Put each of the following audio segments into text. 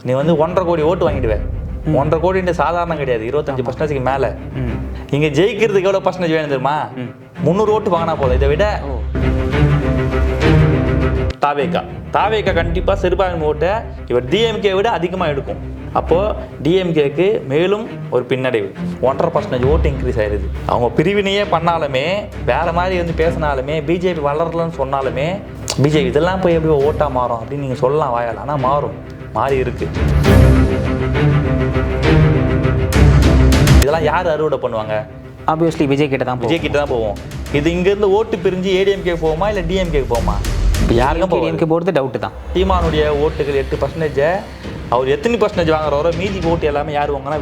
நீ வந்து 1.5 கோடி ஓட்டு வாங்கிடுவேன். 1.5 கோடி சாதாரணம் கிடையாது, 25% மேலே. இங்கே ஜெயிக்கிறதுக்கு எவ்வளோ பர்சன்டேஜ் வேணும் தெரியுமா? 300 ஓட்டு வாங்கினா போதும். இதை விட தாவேகா கண்டிப்பாக சிறுபான்மை ஓட்டை இவர் டிஎம்கே விட அதிகமாக எடுக்கும். அப்போது டிஎம்கேக்கு மேலும் ஒரு பின்னடைவு. 1.5% ஓட்டு இன்க்ரீஸ் ஆயிடுது. அவங்க பிரிவினையே பண்ணாலுமே, வேறு மாதிரி வந்து பேசினாலுமே, பிஜேபி வளரலன்னு சொன்னாலுமே, பிஜேபி இதெல்லாம் போய் எப்படி ஓட்டாக மாறும் அப்படின்னு நீங்கள் சொல்லலாம் வாயால். ஆனால் மாறி இருக்கு. இதெல்லாம் யார் அறுவடை பண்ணுவாங்க? ஆப்வியஸ்லி விஜய் கிட்ட தான் போவோம். இது இங்கேருந்து ஓட்டு பிரிஞ்சு ஏடிஎம்கே போகுமா இல்லை டிஎம்கே போகுமா? இப்போ யாருக்கும் டிஎம்கே போகிறது டவுட்டு தான். சீமானுடைய ஓட்டுகள் 8%, அவர் எத்தனை % வாங்குறவரோ மீதி ஓட்டு எல்லாமே யார் வாங்கினா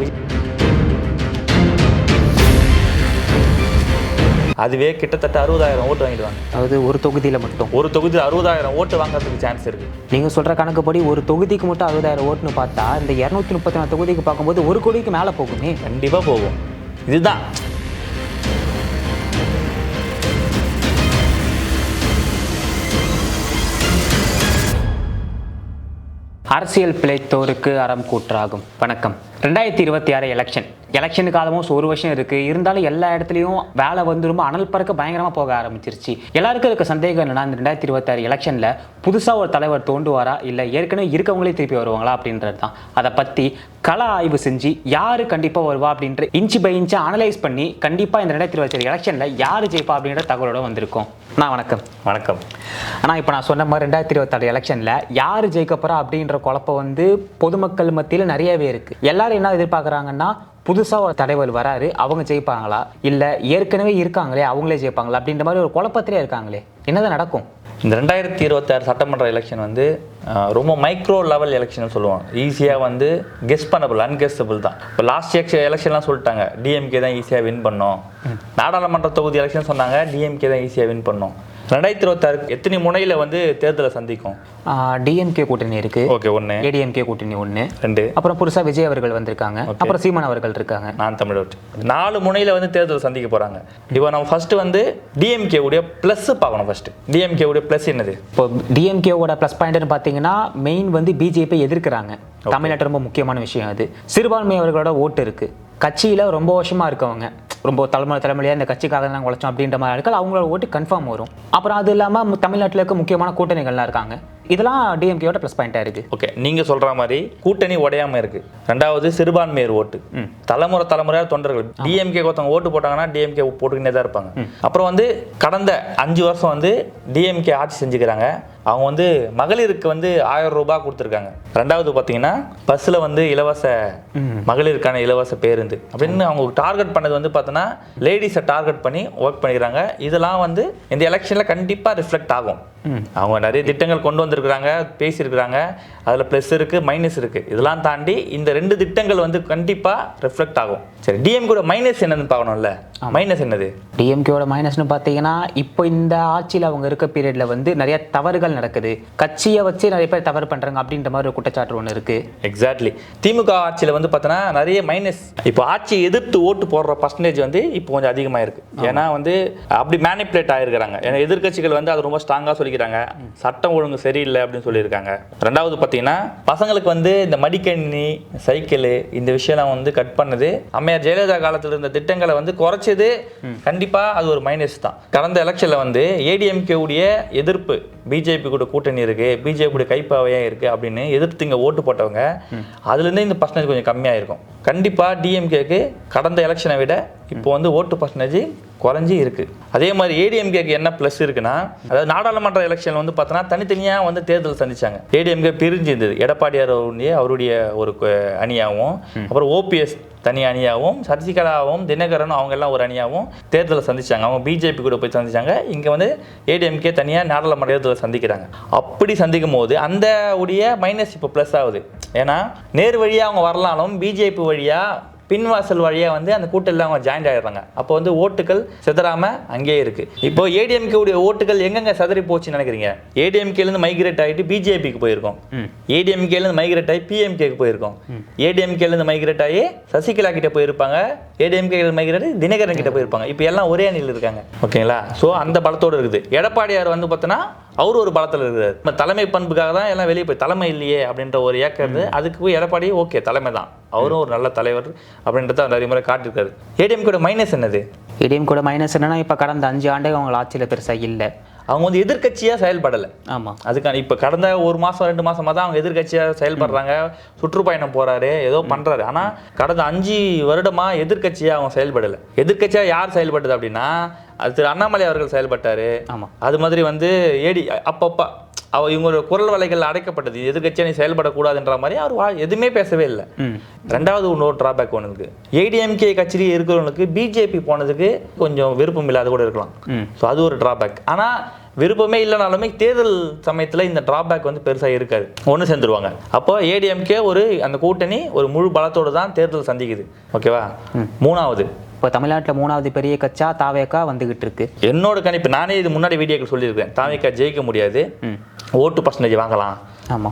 அதுவே கிட்டத்தட்ட 60,000 ஓட்டு வாங்கிடுவாங்க. அதாவது ஒரு தொகுதியில் மட்டும், ஒரு தொகுதியில் 60,000 ஓட்டு வாங்குறதுக்கு சான்ஸ் இருக்குது. நீங்கள் சொல்கிற கணக்குப்படி ஒரு தொகுதிக்கு மட்டும் 60,000 ஓட்டுன்னு பார்த்தா, இந்த 234 தொகுதிக்கு பார்க்கும்போது 1 கோடிக்கு மேலே போகுமே. கண்டிப்பாக போகும். இதுதான் அரசியல் பிழைத்தோருக்கு அறம் கூற்றாகும். வணக்கம். 2026 எலெக்ஷனுக்கு ஆல்மோஸ்ட் 1 வருஷம் இருக்குது. இருந்தாலும் எல்லா இடத்துலையும் வேலை வந்து ரொம்ப அனல் பறக்க பயங்கரமாக போக ஆரம்பிச்சிருச்சு. எல்லாருக்கும் இருக்க சந்தேகம் என்னன்னா, இந்த 2026 எலெக்ஷனில் புதுசாக ஒரு தலைவர் தோன்றுவாரா இல்லை ஏற்கனவே இருக்கவங்களே திருப்பி வருவாங்களா அப்படின்றது தான். அதை பற்றி கள ஆய்வு செஞ்சு யார் கண்டிப்பாக வருவா அப்படின்ற இன்ச்சு பை இன்ச்சு அனலைஸ் பண்ணி கண்டிப்பாக இந்த 2026 எலெக்ஷனில் யார் ஜெயிப்பா அப்படின்ற தகவலோட வந்திருக்கோம். வணக்கம். ஆனால் இப்போ நான் சொன்ன மாதிரி 2026 எலெக்ஷனில் யார் ஜெயிக்க போகிறா அப்படின்ற குழப்பம் வந்து பொதுமக்கள் மத்தியில் நிறையவே இருக்குது. எல்லாரும் என்ன எதிர்பார்க்குறாங்கன்னா, புதுசாக ஒரு தலைவர் வராரு, அவங்க ஜெயிப்பாங்களா இல்லை ஏற்கனவே இருக்காங்களே அவங்களே ஜெயிப்பாங்களா அப்படின்ற மாதிரி ஒரு குழப்பத்திலே இருக்காங்களே. என்னதான் நடக்கும்? இந்த 2026 சட்டமன்ற எலெக்ஷன் வந்து ரொம்ப மைக்ரோ லெவல் எலெக்ஷன் சொல்லுவாங்க. ஈஸியாக வந்து கெஸ் பண்ணபிள், அன்கெஸ்டபிள் தான். இப்போ லாஸ்ட் எலெக்ஷன்லாம் சொல்லிட்டாங்க டிஎம்கே தான் ஈஸியாக வின் பண்ணோம். நாடாளுமன்ற தொகுதி எலெக்ஷன் சொன்னாங்க டிஎம்கே தான் ஈஸியாக வின் பண்ணோம். 2026 எத்தனை முனையில் வந்து தேர்தலை சந்திக்கும்? டிஎம்கே கூட்டணி இருக்கு. ஓகே, 1. ஏடிஎம்கே கூட்டணி 1, 2. அப்புறம் புதுசாக விஜய் அவர்கள் வந்திருக்காங்க. அப்புறம் சீமான் அவர்கள் இருக்காங்க. நான் தமிழர். 4 முனையில் வந்து தேர்தலை சந்திக்க போகிறாங்க. இப்போ நம்ம ஃபர்ஸ்ட் வந்து டிஎம்கே உடைய ப்ளஸ் பார்க்கணும். ஃபர்ஸ்ட் டிஎம்கே உடைய ப்ளஸ் என்னது? இப்போ டிஎம்கேவோட ப்ளஸ் பாயிண்ட்னு பார்த்தீங்கன்னா, மெயின் வந்து பிஜேபி எதிர்க்கிறாங்க. தமிழ்நாட்டு ரொம்ப முக்கியமான விஷயம் அது. சிறுபான்மை அவர்களோட ஓட்டு இருக்கு. கட்சியில் ரொம்ப வருஷமாக இருக்கவங்க, ரொம்ப தலைமுறையாக இந்த கட்சிக்காக தான் உழைச்சோம் அப்படின்ற மாதிரி ஆட்கள் அவங்களோட ஓட்டு கன்ஃபார்ம் வரும். அப்புறம் அது இல்லாமல் தமிழ்நாட்டில் இருக்க முக்கியமான கூட்டணிகள்லாம் இருக்காங்க. இதெல்லாம் டிஎம்கேயோட ப்ளஸ் பாயிண்டாக இருக்குது. ஓகே, நீங்கள் சொல்கிற மாதிரி கூட்டணி உடையாமல் இருக்குது. 2வது சிறுபான்மையர் ஓட்டு. தலைமுறையாக தொண்டர்கள் டிஎம்கே ஒருத்தவங்க ஓட்டு போட்டாங்கன்னா டிஎம்கே போட்டுக்கிட்டே தான் இருப்பாங்க. அப்புறம் வந்து கடந்த 5 வருஷம் வந்து டிஎம்கே ஆட்சி செஞ்சுக்கிறாங்க. அவங்க வந்து மகளிருக்கு வந்து 1000 ரூபாய் கொடுத்துருக்காங்க. 2வது பார்த்தீங்கன்னா பஸ்ஸில் வந்து இலவச மகளிருக்கான இலவச பேருந்து அப்படின்னு அவங்க டார்கெட் பண்ணது வந்து பார்த்தோன்னா லேடிஸை டார்கெட் பண்ணி ஒர்க் பண்ணிக்கிறாங்க. இதெல்லாம் வந்து இந்த எலெக்ஷனில் கண்டிப்பாக ரிஃப்ளெக்ட் ஆகும். அவங்க நிறைய திட்டங்கள் கொண்டு வந்திருக்கிறாங்க, பேசியிருக்கிறாங்க. அதில் ப்ளஸ் இருக்குது, மைனஸ் இருக்குது. இதெல்லாம் தாண்டி இந்த 2 திட்டங்கள் வந்து கண்டிப்பாக ரிஃப்ளெக்ட் ஆகும். சரி, டிஎம்கேட மைனஸ் என்னன்னு பார்க்கணும்ல. மைனஸ் என்னது? டிஎம்கேவோட மைனஸ்னு பார்த்தீங்கன்னா, இப்போ இந்த ஆட்சியில் அவங்க இருக்க பீரியட்ல வந்து நிறைய தவறுகள் நடக்குது. கட்சியை வச்சு நிறைய பேர் தவறு பண்ணுறாங்க அப்படின்ற மாதிரி ஒரு குற்றச்சாட்டு ஒன்று இருக்குது. எக்ஸாக்ட்லி. திமுக ஆட்சியில் வந்து பார்த்தோன்னா நிறைய மைனஸ். இப்போ ஆட்சியை எதிர்த்து ஓட்டு போடுற பர்சன்டேஜ் வந்து இப்போ கொஞ்சம் அதிகமாக இருக்குது. ஏன்னா வந்து அப்படி மேனிப்புலேட் ஆகிருக்கிறாங்க. ஏன்னா எதிர்கட்சிகள் வந்து அது ரொம்ப ஸ்ட்ராங்காக சொல்லிக்கிறாங்க, சட்டம் ஒழுங்கு சரியில்லை அப்படின்னு சொல்லியிருக்காங்க. 2வது பார்த்தீங்கன்னா பசங்களுக்கு வந்து இந்த மடிக்கணினி, சைக்கிள் இந்த விஷயம்லாம் வந்து கட் பண்ணது. அம்மையார் ஜெயலலிதா காலத்தில் இருந்த திட்டங்களை வந்து குறைச்சது. கண்டிப்பாக அது ஒரு மைனஸ் தான். கடந்த எலெக்ஷனில் வந்து ஏடிஎம்கே உடைய எதிர்ப்பு, பிஜேபி கூட கூட்டணி இருக்கு, பிஜேபி கூட கைப்பாவையாக இருக்கு அப்படின்னு எதிர்த்து இங்கே ஓட்டு போட்டவங்க அதுலேருந்து இந்த பர்சன்டேஜ் கொஞ்சம் கம்மியாக இருக்கும். கண்டிப்பாக டிஎம்கேக்கு கடந்த எலெக்ஷனை விட இப்போ வந்து ஓட்டு பர்சன்டேஜ் குறைஞ்சி இருக்கு. அதே மாதிரி ஏடிஎம்கேக்கு என்ன ப்ளஸ் இருக்குன்னா, அதாவது நாடாளுமன்ற எலெக்ஷன் வந்து பார்த்தோன்னா தனித்தனியாக வந்து தேர்தல் சந்திச்சாங்க. ஏடிஎம்கே பிரிஞ்சு இருந்தது. எடப்பாடியார் அவருடைய ஒரு அணியாகவும், அப்புறம் ஓபிஎஸ் தனி அணியாகவும், சசிகலாவும் தினகரனும் அவங்க எல்லாம் ஒரு அணியாகவும் தேர்தலை சந்திச்சாங்க. அவங்க பிஜேபி கூட போய் சந்திச்சாங்க. இங்கே வந்து ஏடிஎம்கே தனியாக நாடாளுமன்ற தேர்தலை சந்திக்கிறாங்க. அப்படி சந்திக்கும் போது அந்த உடைய மைனஸ் இப்போ ப்ளஸ் ஆகுது. ஏன்னா நேர் வழியாக அவங்க வரலாலும் பிஜேபி வழியாக பின்வாசல் வழியாக வந்து அந்த கூட்டத்தில் அவங்க ஜாயின் ஆகிடுறாங்க. அப்போ வந்து ஓட்டுகள் சிதறாமல் அங்கேயே இருக்குது. இப்போ ஏடிஎம்கே உடைய ஓட்டுகள் எங்கெங்க சிதறி போச்சுன்னு நினைக்கிறீங்க? ஏடிஎம்கேலேருந்து மைக்ரேட் ஆகிட்டு பிஜேபிக்கு போயிருக்கோம், ஏடிஎம்கேலேருந்து மைக்ரேட் ஆகி பிஎம்கேக்கு போயிருக்கோம், ஏடிஎம்கேலேருந்து மைக்ரேட் ஆகி சசிகலா கிட்ட போயிருப்பாங்க, ஏடிஎம்கே மைக்ரேட் தினகரன் கிட்ட போயிருப்பாங்க. இப்போ எல்லாம் ஒரே அணியில் இருக்காங்க. ஓகேங்களா? ஸோ அந்த பலத்தோடு இருக்குது. எடப்பாடியார் வந்து பார்த்தோன்னா அவரு ஒரு பலத்தில் இருக்கிறார். நம்ம தலைமை பண்புக்காக தான் எல்லாம் வெளியே போய் தலைமை இல்லையே அப்படின்ற ஒரு ஏக்கம் அதுக்கு போய் எடப்பாடி ஓகே தலைமை தான், அவரும் ஒரு நல்ல தலைவர் அப்படின்றத நிறைய முறை காட்டியிருக்காரு. ஏடிஎம்கேட மைனஸ் என்னது? ஏடிஎம் கூட மைனஸ் என்னன்னா இப்போ கடந்த 5 ஆண்டு அவங்க ஆட்சியில் பெருசாக இல்லை. அவங்க வந்து எதிர்கட்சியாக செயல்படலை. ஆமாம், அதுக்கான இப்போ கடந்த 1 மாதம் 2 மாதமாக தான் அவங்க எதிர்கட்சியாக செயல்படுறாங்க. சுற்றுப்பயணம் போகிறாரு, ஏதோ பண்ணுறாரு. ஆனால் கடந்த 5 வருடமாக எதிர்கட்சியாக அவங்க செயல்படலை. எதிர்கட்சியாக யார் செயல்பட்டது அப்படின்னா அது திரு அண்ணாமலை அவர்கள் செயல்பட்டார். ஆமாம், அது மாதிரி வந்து அப்பப்போ இவங்களோட குரல் வலைகள் அடைக்கப்பட்டது. எதிர்கட்சியாக நீ செயல்படக்கூடாதுன்ற மாதிரி அவர் எதுவுமே பேசவே இல்லை. ரெண்டாவது இன்னொரு டிராபேக் ஒன்று இருக்குது. ஏடிஎம்கே கட்சியில் இருக்கிறவங்களுக்கு பிஜேபி போனதுக்கு கொஞ்சம் விருப்பம் இல்லாத கூட இருக்கலாம். ஸோ அது ஒரு டிராபேக். ஆனால் விருப்பமே இல்லைனாலுமே தேர்தல் சமயத்தில் இந்த டிராபேக் வந்து பெருசாக இருக்காது, ஒன்று சேர்ந்துருவாங்க. அப்போ ஏடிஎம்கே அந்த கூட்டணி ஒரு முழு பலத்தோடு தான் தேர்தல் சந்திக்குது. ஓகேவா? மூணாவது, இப்போ தமிழ்நாட்டில் 3வது பெரிய கட்சா தாவேக்கா வந்துகிட்டு இருக்கு. என்னோட கணிப்பு, நானே இது முன்னாடி வீடியோக்கள் சொல்லியிருக்கேன், தாவேக்கா ஜெயிக்க முடியாது, ஓட்டு பர்சன்டேஜ் வாங்கலாம்,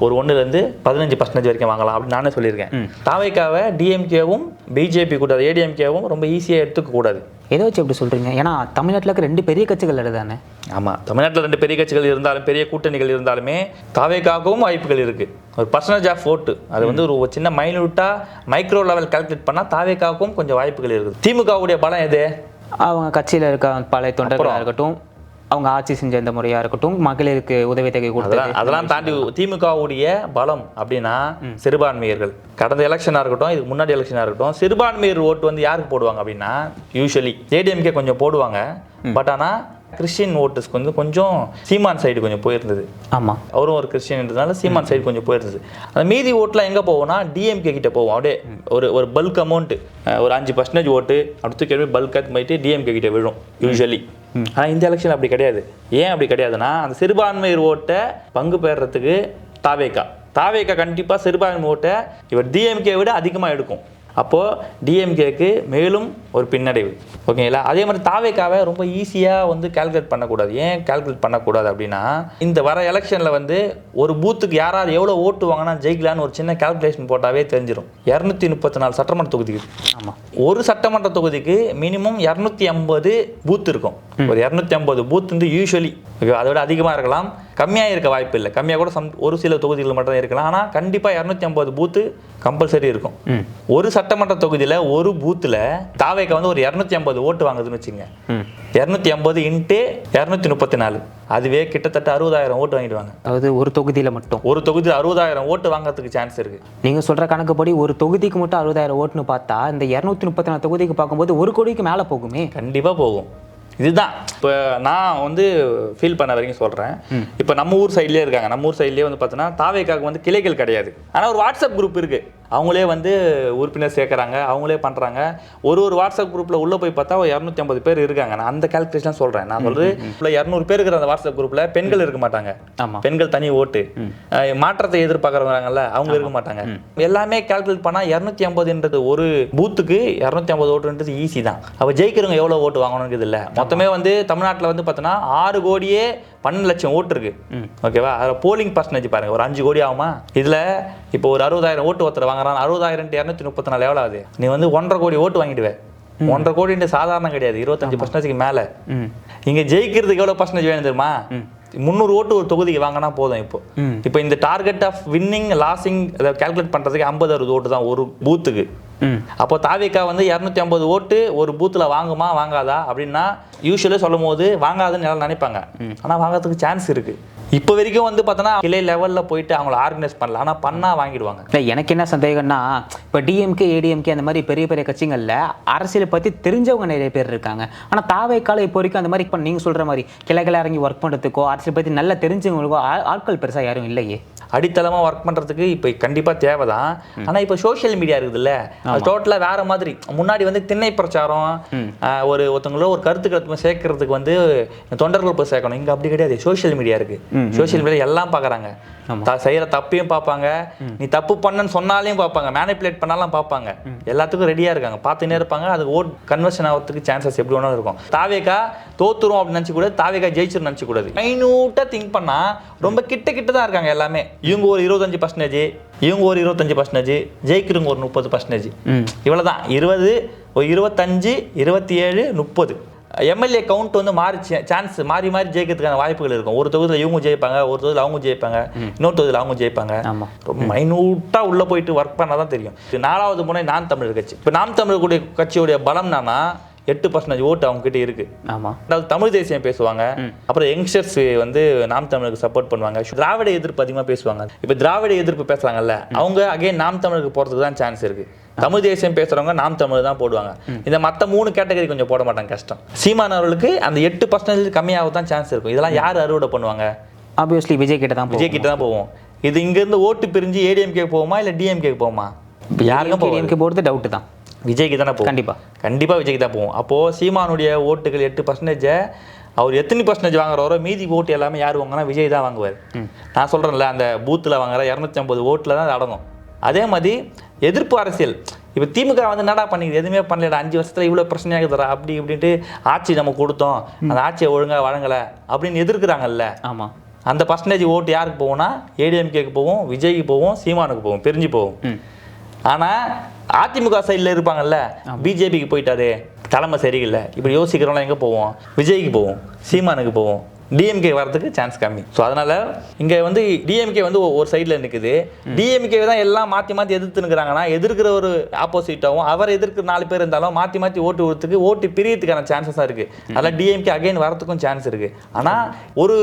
ஒரு 1% 15% வரைக்கும் வாங்கலாம் அப்படின்னு நானே சொல்லியிருக்கேன். தாவேக்காவை டிஎம்கேவும் பிஜேபி கூடாது, ஏடிஎம்கேவும் ரொம்ப ஈஸியாக எடுத்துக்க கூடாது. எதை வச்சு எப்படி சொல்கிறீங்க? ஏன்னா தமிழ்நாட்டில் இருக்க 2 பெரிய கட்சிகள் தானே. ஆமாம், தமிழ்நாட்டில் 2 பெரிய கட்சிகள் இருந்தாலும் பெரிய கூட்டணிகள் இருந்தாலுமே தாவேக்காகவும் வாய்ப்புகள் இருக்குது. ஒரு பர்சன்டேஜ் ஆஃப் ஓட்டு அது வந்து ஒரு சின்ன மைன்யூட்டாக மைக்ரோ லெவல் கால்குலேட் பண்ணால் தாவேக்காவுக்கும் கொஞ்சம் வாய்ப்புகள் இருக்குது. திமுகவுடைய பலம் எது? அவங்க கட்சியில் இருக்க பழைய தொண்டர்களாக இருக்கட்டும், அவங்க ஆட்சி செஞ்ச இந்த முறையாக இருக்கட்டும், மகளிருக்கு உதவித்தொகை கொடுத்தது, அதெல்லாம் தாண்டி திமுகவுடைய பலம் அப்படின்னா சிறுபான்மையர்கள். கடந்த எலெக்ஷனாக இருக்கட்டும், இதுக்கு முன்னாடி எலெக்ஷனாக இருக்கட்டும், சிறுபான்மையர் ஓட்டு வந்து யாருக்கு போடுவாங்க அப்படின்னா யூஸ்வலி ஏடிஎம்கே கொஞ்சம் போடுவாங்க. பட் ஆனால் கிறிஸ்டின் ஓட்டர்ஸ்க்கு வந்து கொஞ்சம் சீமான் சைடு கொஞ்சம் போயிருந்தது. ஆமாம், அவரும் ஒரு கிறிஸ்டியன்றதுனால சீமான் சைடு கொஞ்சம் போயிருந்தது. அந்த மீதி ஓட்டுலாம் எங்கே போவோம்னா டிஎம்கே கிட்ட போவோம். அப்படியே ஒரு பல்க் அமௌண்ட்டு, ஒரு 5% ஓட்டு அப்படி தூக்கி பல்காக போயிட்டு டிஎம்கே கிட்ட விழும் யூஸ்வலி. ஆனால் இந்த எலெக்ஷன் அப்படி கிடையாது. ஏன் அப்படி கிடையாதுன்னா அந்த சிறுபான்மையர் ஓட்டை பங்கு பெறறதுக்கு தாவேக்கா கண்டிப்பாக சிறுபான்மை ஓட்டை இவர் டிஎம்கே விட அதிகமாக எடுக்கும். அப்போது டிஎம்கேக்கு மேலும் ஒரு பின்னடைவு. ஓகேங்களா? அதே மாதிரி தாவேக்காவை ரொம்ப ஈஸியாக வந்து கால்குலேட் பண்ணக்கூடாது. ஏன் கால்குலேட் பண்ணக்கூடாது அப்படின்னா இந்த வர எலெக்ஷனில் வந்து ஒரு பூத்துக்கு யாராவது எவ்வளோ ஓட்டு வாங்கினா ஜெயிக்கலான்னு ஒரு சின்ன கால்குலேஷன் போட்டாவே தெரிஞ்சிடும். 234 சட்டமன்ற தொகுதிக்கு. ஆமாம், ஒரு சட்டமன்ற தொகுதிக்கு மினிமம் 250 பூத் இருக்கும். ஒரு 250 பூத் வந்து யூஸ்வலி அதை விட அதிகமாக இருக்கலாம், கம்மியாக இருக்க வாய்ப்பு இல்லை. கம்மியாக கூட ஒரு சில தொகுதிகள் மட்டும் தான் இருக்கலாம். ஆனால் கண்டிப்பாக 250 பூத்து கம்பல்சரி இருக்கும். ஒரு சட்டமன்ற தொகுதியில் ஒரு பூத்தில் தாவேக்கா வந்து ஒரு 250 ஓட்டு வாங்குதுன்னு வச்சுங்க. 250 × 234 அதுவே கிட்டத்தட்ட 60,000 ஓட்டு வாங்கிடுவாங்க. அதாவது ஒரு தொகுதியில் மட்டும் ஒரு தொகுதி 60,000 ஓட்டு வாங்குறதுக்கு சான்ஸ் இருக்கு. நீங்கள் சொல்கிற கணக்குப்படி ஒரு தொகுதிக்கு மட்டும் 60,000 ஓட்டுன்னு பார்த்தா இந்த 234 தொகுதிக்கு பார்க்கும்போது 1 கோடிக்கு மேலே போகுமே. கண்டிப்பாக போகும். இதுதான் இப்போ நான் வந்து ஃபீல் பண்ண வரைக்கும் சொல்கிறேன். இப்போ நம்ம ஊர் சைட்லேயே இருக்காங்க. நம்ம ஊர் சைட்லேயே வந்து பார்த்தோன்னா தாவேக்காவுக்கு வந்து கிளைகள் கிடையாது. ஆனால் ஒரு வாட்ஸ்அப் குரூப் இருக்குது. அவங்களே வந்து உறுப்பினர் சேர்க்குறாங்க, அவங்களே பண்ணுறாங்க. ஒரு வாட்ஸ்அப் குரூப்பில் உள்ளே போய் பார்த்தா 250 பேர் இருக்காங்க. நான் அந்த கால்குலேஷன் சொல்கிறேன். நான் சொல்கிறது 200 பேர் இருக்கிற அந்த வாட்ஸ்அப் குரூப்பில் பெண்கள் இருக்க மாட்டாங்க. பெண்கள் தனி ஓட்டு, மாற்றத்தை எதிர்பார்க்குறவங்கல்ல அவங்க இருக்க மாட்டாங்க. எல்லாமே கால்குலேட் பண்ணால் 250ன்றது ஒரு பூத்துக்கு 250 ஓட்டுன்றது ஈஸி தான். அவள் ஜெயிக்கிறவங்க எவ்வளோ ஓட்டு வாங்கணுங்கிறது இல்லை. மொத்தமே வந்து தமிழ்நாட்டில் வந்து பார்த்தோன்னா 6 கோடியே 12 லட்சம் ஓட்டு இருக்கு. ஓகேவா? அதில் போலிங் பர்சன்டேஜ் பாருங்க, ஒரு 5 கோடி ஆகுமா? இதில் இப்போ ஒரு 60,000 ஓட்டு ஒருத்தர் வாங்குறான். 60,000 × 234 எவ்வளோ ஆகுது? நீ வந்து 1.5 கோடி ஓட்டு வாங்கிடுவேன். 1.5 கோடின்ற சாதாரணம் கிடையாது, 25% மேலே. இங்கே ஜெயிக்கிறதுக்கு எவ்வளோ பர்சன்டேஜ் வேணும் தெரியுமா? 300 ஓட்டு ஒரு தொகுதிக்கு வாங்கினா போதும். இப்போ இந்த டார்கெட் ஆஃப் வின்னிங் லாஸிங் அதை கால்குலேட் பண்ணுறதுக்கு 50-60 ஓட்டு தான் ஒரு பூத்துக்கு. அப்போ தாவேக்கா வந்து 250 ஓட்டு ஒரு பூத்தில் வாங்குமா வாங்காதா அப்படின்னா யூஸ்வலாக சொல்லும் போது வாங்காதுன்னு எல்லாம் நினைப்பாங்க. ஆனால் வாங்கிறதுக்கு சான்ஸ் இருக்குது. இப்போ வரைக்கும் வந்து பார்த்தோன்னா கிளை லெவலில் போயிட்டு அவங்கள ஆர்கனைஸ் பண்ணல, ஆனால் பண்ணால் வாங்கிடுவாங்க. இல்லை, எனக்கு என்ன சந்தேகம்னா இப்போ டிஎம்கே ஏடிஎம்கே அந்த மாதிரி பெரிய பெரிய கட்சிகளில் அரசியலை பற்றி தெரிஞ்சவங்க நிறைய பேர் இருக்காங்க. ஆனால் தாவேக்கால இப்போ வரைக்கும் அந்த மாதிரி இப்போ நீங்கள் சொல்கிற மாதிரி கிளைகளை இறங்கி ஒர்க் பண்ணுறதுக்கோ அரசியல் பற்றி நல்லா தெரிஞ்சவங்களுக்கோ ஆட்கள் பெருசாக யாரும் இல்லையே. அடித்தளமாக ஒர்க் பண்ணுறதுக்கு இப்போ கண்டிப்பாக தேவை தான். ஆனால் இப்போ சோஷியல் மீடியா இருக்குதுல்ல, அது டோட்டலாக வேறு மாதிரி. முன்னாடி வந்து திண்ணை பிரச்சாரம், ஒருத்தவங்களோ ஒரு கருத்துக்களை சேர்க்கறதுக்கு வந்து தொண்டர்கள் போய் சேர்க்கணும். இங்கே அப்படி கிடையாது. சோஷியல் மீடியா இருக்குது. சோஷியல் மீடியா எல்லாம் பார்க்குறாங்க. செய்கிற தப்பையும் பார்ப்பாங்க, நீ தப்பு பண்ணன்னு சொன்னாலையும் பார்ப்பாங்க, மேனிப்புலேட் பண்ணாலும் பார்ப்பாங்க. எல்லாத்துக்கும் ரெடியாக இருக்காங்க, பார்த்துனே இருப்பாங்க. அது ஓட் கன்வர்ஷன் ஆகிறதுக்கு சான்சஸ் எப்படி வேணாலும் இருக்கும். தாவேக்கா தோத்துரும் அப்படின்னு நினச்சிக்கூடாது, தாவேக்கா ஜெயிச்சிரும் நினச்சிக்கூடாது. மைனூட்டாக திங்க் பண்ணால் ரொம்ப கிட்ட தான் இருக்காங்க எல்லாமே. இவங்க ஒரு 25%, இவங்க ஒரு 25%, ஜெயிக்கிறவங்க ஒரு 30%. இவ்வளோதான். 20, 25, 27, 30 எம்எல்ஏ கவுண்ட் வந்து சான்ஸ் மாறி ஜெயிக்கிறதுக்கான வாய்ப்புகள் இருக்கும். ஒரு தொகுதியில் இவங்க ஜெயிப்பாங்க, ஒரு தொகுதியில் அவங்க ஜெயிப்பாங்க, இன்னொரு தொகுதியில் அவங்க ஜெயிப்பாங்க. ரொம்ப மைனூட்டா உள்ள போயிட்டு ஒர்க் பண்ணாதான் தெரியும். 4வது முறை நாம் தமிழர் கட்சி. இப்போ நாம் தமிழர் கட்சியுடைய பலம் என்னன்னா 8% ஓட்டு அவங்க கிட்ட இருக்கு. தமிழ் தேசியம் பேசுவாங்க, அப்புறம் யங்ஸ்டர்ஸ் வந்து நாம் தமிழருக்கு சப்போர்ட் பண்ணுவாங்க, திராவிட எதிர்ப்பு அதிகமா பேசுவாங்க. இப்ப திராவிட எதிர்ப்பு பேசுறாங்கல்ல, அவங்க அகைன் நாம் தமிழருக்கு போறதுக்கு தான் சான்ஸ் இருக்கு. தமிழ் தேசியம் பேசுறவங்க நாம் தமிழ் தான் போடுவாங்க. இந்த மற்ற 3 கேட்டகரி கொஞ்சம் போட மாட்டாங்க, கஷ்டம். சீமான் அவர்களுக்கு அந்த 8% கம்மியாக தான் சான்ஸ் இருக்கும். இதெல்லாம் யார் அறுவடை பண்ணுவாங்க? ஆப்வியஸ்லி விஜய் கிட்ட தான் போவோம். இது இங்க இருந்து ஓட்டு பிரிஞ்சு ஏடிஎம்கே போகுமா இல்ல டிஎம்கே போகுமா? யாருக்கும் போறது டவுட் தான். விஜய்க்கு தானே போகும். கண்டிப்பா விஜய்க்கு தான் போகும். அப்போ சீமானுடைய ஓட்டுகள் 8%, அவர் எத்தனை பர்சன்டேஜ் வாங்குறாரோ மீதி ஓட்டு எல்லாமே யார் வாங்கினா விஜய் தான் வாங்குவார். நான் சொல்றேன்ல, அந்த பூத்தில் வாங்குற 250 ஓட்டில் தான் அடங்கும். அதே மாதிரி எதிர்ப்பு அரசியல். இப்போ திமுக வந்து என்னடா பண்ணிக்குது, எதுவுமே பண்ணல, 5 வருஷத்துல இவ்வளோ பிரச்சனையாகுதுரா அப்படி இப்படின்ட்டு ஆட்சி நம்ம கொடுத்தோம், அந்த ஆட்சியை ஒழுங்காக வழங்கலை அப்படின்னு எதிர்க்கிறாங்கல்ல. ஆமாம், அந்த பர்சன்டேஜ் ஓட்டு யாருக்கு போகும்னா ஏடிஎம்கேக்கு போகும், விஜய்க்கு போகும், சீமானுக்கு போகும், பிரிஞ்சு போகும். ஆனால் அதிமுக சைடில் இருப்பாங்கல்ல, பிஜேபிக்கு போயிட்டாரு, தலைமை சரியில்லை, இப்படி யோசிக்கிறவங்களாம் எங்கே போவோம்? விஜய்க்கு போவோம், சீமானுக்கு போவோம். டிஎம்கே வரதுக்கு சான்ஸ் கம்மி. ஸோ அதனால இங்கே வந்து டிஎம்கே வந்து ஒரு சைடில் நிற்குது. டிஎம்கே தான் எல்லாம் மாற்றி எதிர்த்துனுக்குறாங்கன்னா, எதிர்க்கிற ஒரு ஆப்போசிட்டாகவும் அவர் எதிர்க்கிற 4 பேர் இருந்தாலும் மாற்றி ஓட்டு கொடுத்துக்கு ஓட்டு பிரியத்துக்கான சான்சஸாக இருக்குது. அதனால் டிஎம்கே அகைன் வரத்துக்கும் சான்ஸ் இருக்குது. ஆனால் ஒரு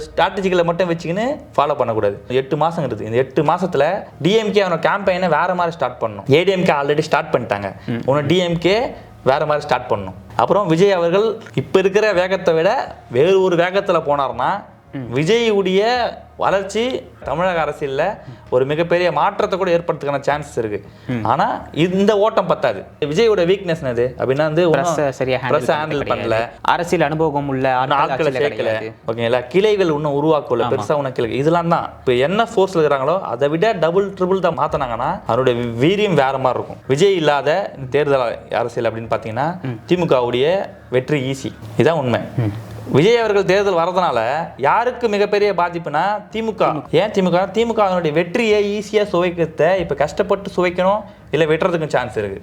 ஸ்ட்ராட்டஜிகளை மட்டும் வச்சுக்கின்னு ஃபாலோ பண்ணக்கூடாது. 8 மாதங்கிறது, இந்த 8 மாதத்தில் டிஎம்கே அவனோட கேம்பெயினை வேறு மாதிரி ஸ்டார்ட் பண்ணணும். ஏடிஎம்கே ஆல்ரெடி ஸ்டார்ட் பண்ணிட்டாங்க, ஒன்று டிஎம்கே வேறு மாதிரி ஸ்டார்ட் பண்ணணும். அப்புறம் விஜய் அவர்கள் இப்போ இருக்கிற வேகத்தை விட வேறு ஒரு வேகத்தில் போனார்னா விஜயுடைய வளர்ச்சி தமிழக அரசியலில் ஒரு மிகப்பெரிய மாற்றத்தை கூட ஏற்படுறதுக்கான சான்சஸ் இருக்கு. ஆனால் இந்த ஓட்டம் பத்தாது. விஜயோட வீக்னஸ் என்னது அப்படின்னா வந்து ஹேண்டில் பண்ணல, அரசியல் அனுபவம் உள்ள ஆட்களை சேர்க்கல, ஓகேங்களா, கிளைகள் இன்னும் உருவாக்கல, பெருசாக உனக்கு கிளை இதெல்லாம் தான். இப்போ என்ன ஃபோர்ஸில் இருக்கிறாங்களோ அதை விட டபுள் ட்ரிபிள் தான் மாற்றினாங்கன்னா அவருடைய வீரியம் வேற மாதிரி இருக்கும். விஜய் இல்லாத தேர்தல் அரசியல் அப்படின்னு பார்த்தீங்கன்னா திமுகவுடைய வெற்றி ஈஸி. இதுதான் உண்மை. விஜய் அவர்கள் தேர்தல் வரதுனால யாருக்கு மிகப்பெரிய பாதிப்புனா திமுக. ஏன் திமுக அதனுடைய வெற்றியை ஈஸியாக சுவைக்கிறத இப்போ கஷ்டப்பட்டு சுவைக்கணும், இல்லை வெட்டுறதுக்கும் சான்ஸ் இருக்கு.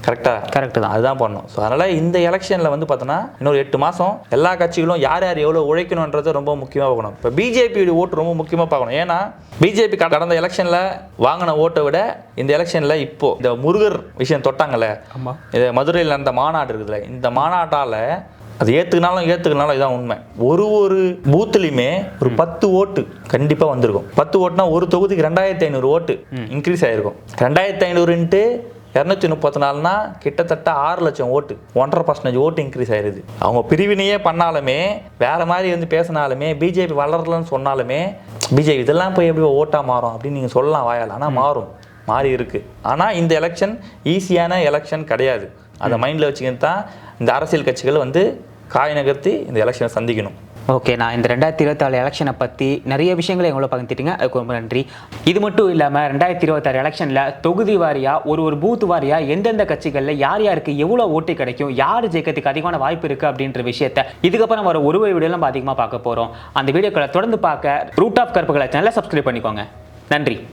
கரெக்டு தான், அதுதான் பண்ணணும். ஸோ அதனால் இந்த எலெக்ஷனில் வந்து பார்த்தோன்னா இன்னொரு 8 மாதம் எல்லா கட்சிகளும் யார் எவ்வளோ உழைக்கணுன்றது ரொம்ப முக்கியமாக பார்க்கணும். இப்போ பிஜேபியோட ஓட்டு ரொம்ப முக்கியமாக பார்க்கணும். ஏன்னா பிஜேபி கடந்த எலெக்ஷனில் வாங்கின ஓட்டை விட இந்த எலெக்ஷனில் இப்போ இந்த முருகர் விஷயம் தொட்டாங்கல்ல, இது மதுரையில் நடந்த மாநாடு இருக்குதுல்ல, இந்த மாநாட்டால் அது ஏற்றுக்கினாலும் இதான் உண்மை. ஒரு பூத்துலையுமே ஒரு 10 ஓட்டு கண்டிப்பாக வந்திருக்கும். 10 ஓட்டுனா ஒரு தொகுதிக்கு 2500 ஓட்டு இன்க்ரீஸ் ஆகிருக்கும். 2500 × 234னா கிட்டத்தட்ட 6 லட்சம் ஓட்டு, 1.5% ஓட்டு இன்க்ரீஸ் ஆயிருது. அவங்க பிரிவினையே பண்ணாலுமே வேற மாதிரி வந்து பேசினாலுமே பிஜேபி வளரலன்னு சொன்னாலுமே பிஜேபி இதெல்லாம் போய் எப்படி ஓட்டாக மாறும் அப்படின்னு நீங்கள் சொல்லலாம் வாயால். ஆனால் மாறி இருக்கு. ஆனால் இந்த எலெக்ஷன் ஈஸியான எலெக்ஷன் கிடையாது. அதை மைண்டில் வச்சுக்கிட்டு தான் இந்த அரசியல் கட்சிகள் வந்து காய் நகர்த்தி இந்த எலெக்ஷனை சந்திக்கணும். ஓகே, நான் இந்த 2024 எலெக்ஷனை பற்றி நிறைய விஷயங்களை எங்களோட பகிர்ந்துட்டீங்க, அதுக்கு ரொம்ப நன்றி. இது மட்டும் இல்லாமல் 2026 எலெக்ஷனில் தொகுதி வாரியாக ஒரு பூத் வாரியாக எந்தெந்த கட்சிகளில் யாருக்கு எவ்வளோ ஓட்டு கிடைக்கும், யார் ஜெயிக்கிறதுக்கு அதிகமான வாய்ப்பு இருக்குது அப்படின்ற விஷயத்தை இதுக்கப்புறம் வர ஒரு வீடியோ நம்ம அதிகமாக பார்க்க போகிறோம். அந்த வீடியோக்களை தொடர்ந்து பார்க்க ரூட் ஆஃப் கற்பகளை சேனலை சப்ஸ்கிரைப் பண்ணிக்கோங்க. நன்றி.